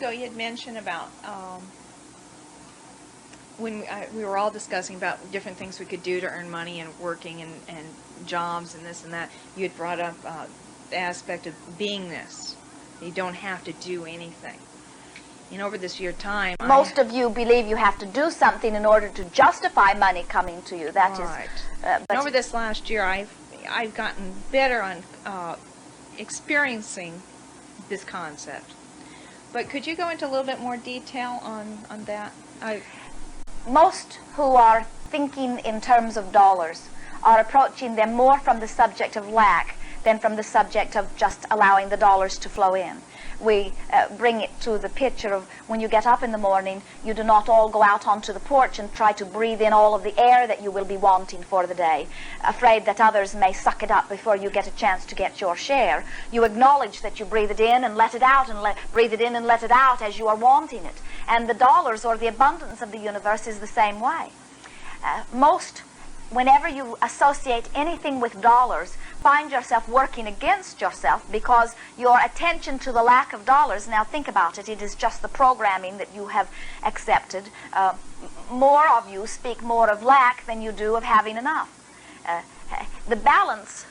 ago you had mentioned about when we were all discussing about different things we could do to earn money and working and jobs and this and that. You had brought up the aspect of beingness. You don't have to do anything. And over this year time, most of you believe you have to do something in order to justify money coming to you. That right. is. But over this last year, I've gotten better on experiencing this concept. But could you go into a little bit more detail on that? Most who are thinking in terms of dollars are approaching them more from the subject of lack than from the subject of just allowing the dollars to flow in. We bring it to the picture of when you get up in the morning, you do not all go out onto the porch and try to breathe in all of the air that you will be wanting for the day, afraid that others may suck it up before you get a chance to get your share. You acknowledge that you breathe it in and let it out, and breathe it in and let it out as you are wanting it. And the dollars or the abundance of the universe is the same way. Whenever you associate anything with dollars, find yourself working against yourself because your attention to the lack of dollars, now think about it, it is just the programming that you have accepted. More of you speak more of lack than you do of having enough. The balance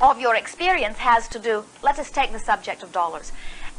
of your experience has to do, let us take the subject of dollars.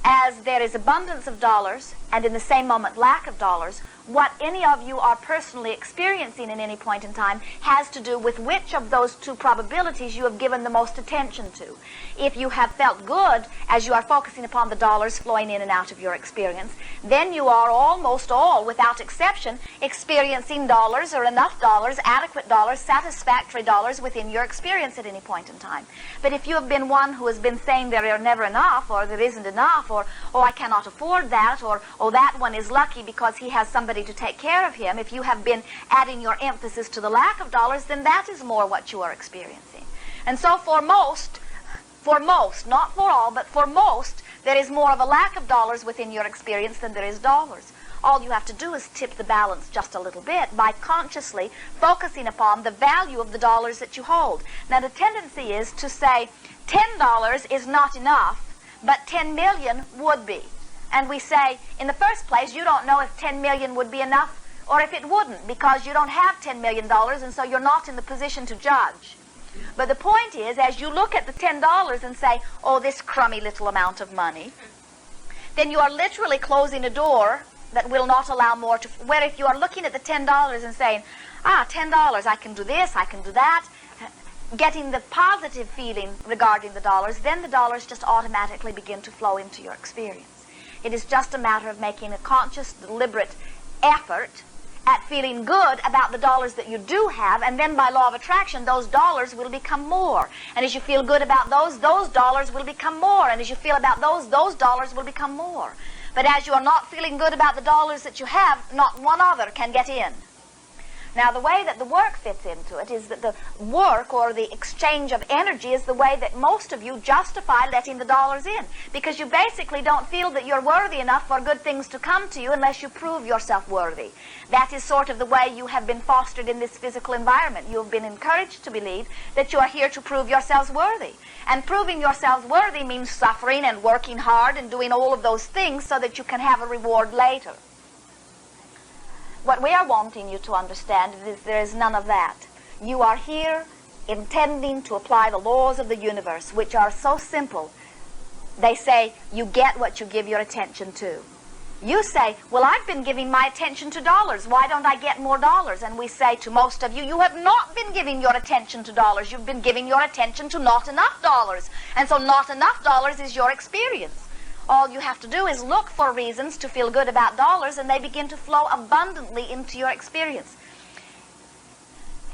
As there is abundance of dollars and in the same moment lack of dollars, what any of you are personally experiencing in any point in time has to do with which of those two probabilities you have given the most attention to. If you have felt good as you are focusing upon the dollars flowing in and out of your experience, then you are almost all, without exception, experiencing dollars or enough dollars, adequate dollars, satisfactory dollars within your experience at any point in time. But if you have been one who has been saying there are never enough, or there isn't enough, or oh, I cannot afford that, or oh, that one is lucky because he has somebody to take care of him, if you have been adding your emphasis to the lack of dollars, then that is more what you are experiencing. And so for most, not for all, but for most, there is more of a lack of dollars within your experience than there is dollars. All you have to do is tip the balance just a little bit by consciously focusing upon the value of the dollars that you hold. Now the tendency is to say $10 is not enough, but 10 million would be. And we say, in the first place, you don't know if 10 million would be enough or if it wouldn't, because you don't have $10 million, and so you're not in the position to judge. But the point is, as you look at the $10 and say, oh, this crummy little amount of money, then you are literally closing a door that will not allow more to, where if you are looking at the $10 and saying, $10, I can do this, I can do that, getting the positive feeling regarding the dollars, then the dollars just automatically begin to flow into your experience. It is just a matter of making a conscious, deliberate effort at feeling good about the dollars that you do have, and then by law of attraction, those dollars will become more. And as you feel good about those dollars will become more. And as you feel about those dollars will become more. But as you are not feeling good about the dollars that you have, not one other can get in. Now, the way that the work fits into it is that the work or the exchange of energy is the way that most of you justify letting the dollars in, because you basically don't feel that you're worthy enough for good things to come to you unless you prove yourself worthy. That is sort of the way you have been fostered in this physical environment. You have been encouraged to believe that you are here to prove yourselves worthy. And proving yourselves worthy means suffering and working hard and doing all of those things so that you can have a reward later. What we are wanting you to understand is there is none of that. You are here intending to apply the laws of the universe, which are so simple. They say you get what you give your attention to. You say, well, I've been giving my attention to dollars. Why don't I get more dollars? And we say to most of you, you have not been giving your attention to dollars. You've been giving your attention to not enough dollars. And so not enough dollars is your experience. All you have to do is look for reasons to feel good about dollars, and they begin to flow abundantly into your experience.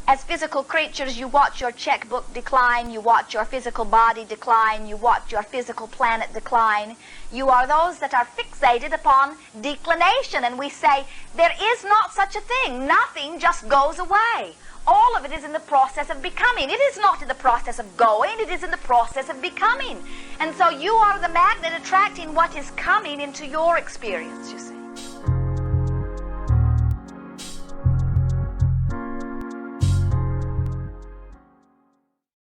As physical creatures, you watch your checkbook decline, you watch your physical body decline, you watch your physical planet decline. You are those that are fixated upon declination, and we say, there is not such a thing. Nothing just goes away. All of it is in the process of becoming. It is not in the process of going, it is in the process of becoming. And so you are the magnet attracting what is coming into your experience, you see.